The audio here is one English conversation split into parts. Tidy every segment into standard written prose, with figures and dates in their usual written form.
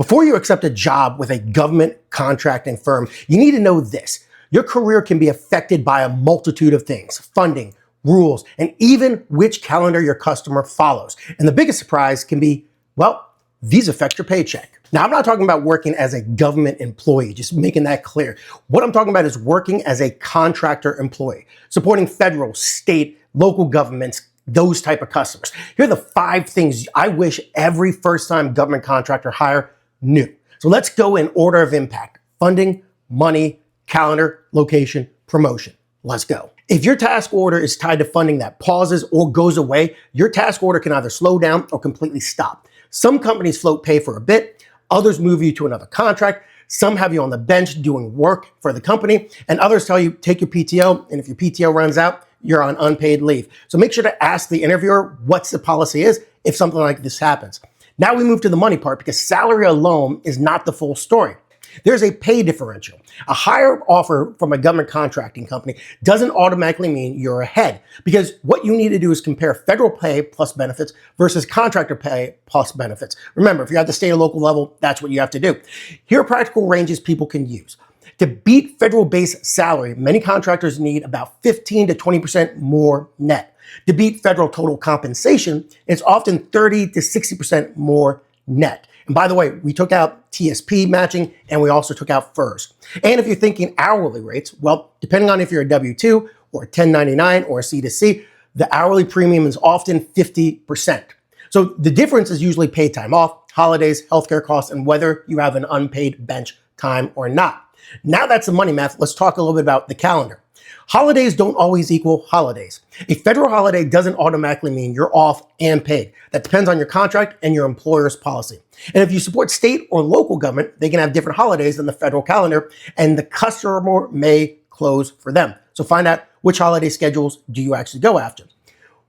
Before you accept a job with a government contracting firm, you need to know this. Your career can be affected by a multitude of things: funding, rules, and even which calendar your customer follows. And the biggest surprise can be, well, these affect your paycheck. Now, I'm not talking about working as a government employee, just making that clear. What I'm talking about is working as a contractor employee, supporting federal, state, local governments, those type of customers. Here are the 5 things I wish every first-time government contractor hire knew. So let's go in order of impact: funding, money, calendar, location, promotion. Let's go. If your task order is tied to funding that pauses or goes away, your task order can either slow down or completely stop. Some companies float pay for a bit, others move you to another contract, some have you on the bench doing work for the company, and others tell you take your PTO, and if your PTO runs out, you're on unpaid leave. So make sure to ask the interviewer what the policy is if something like this happens. Now we move to the money part, because salary alone is not the full story. There's a pay differential. A higher offer from a government contracting company doesn't automatically mean you're ahead, because what you need to do is compare federal pay plus benefits versus contractor pay plus benefits. Remember, if you're at the state or local level, that's what you have to do. Here are practical ranges people can use. To beat federal base salary, many contractors need about 15 to 20% more net. To beat federal total compensation, it's often 30 to 60% more net. And by the way, we took out TSP matching, and we also took out FERS. And if you're thinking hourly rates, well, depending on if you're a W-2 or a 1099 or a C2C, the hourly premium is often 50%. So the difference is usually paid time off, holidays, healthcare costs, and whether you have an unpaid bench time or not. Now that's the money math. Let's talk a little bit about the calendar. Holidays don't always equal holidays. A federal holiday doesn't automatically mean you're off and paid. That depends on your contract and your employer's policy. And if you support state or local government, they can have different holidays than the federal calendar, and the customer may close for them. So find out which holiday schedules do you actually go after.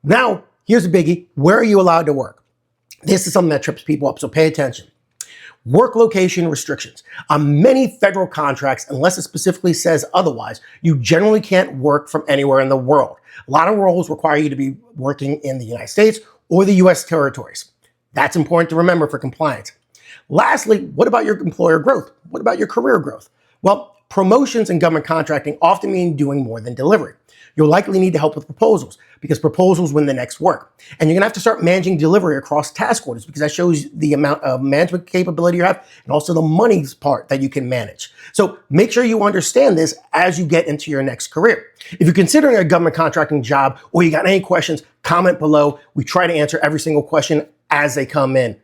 Now, here's a biggie. Where are you allowed to work? This is something that trips people up, so pay attention. Work location restrictions. On many federal contracts, unless it specifically says otherwise, you generally can't work from anywhere in the world. A lot of roles require you to be working in the United States or the US territories. That's important to remember for compliance. Lastly, what about your employer growth? What about your career growth? Well, promotions in government contracting often mean doing more than delivery. You'll likely need to help with proposals, because proposals win the next work. And you're gonna have to start managing delivery across task orders, because that shows the amount of management capability you have and also the money part that you can manage. So make sure you understand this as you get into your next career. If you're considering a government contracting job or you got any questions, comment below. We try to answer every single question as they come in.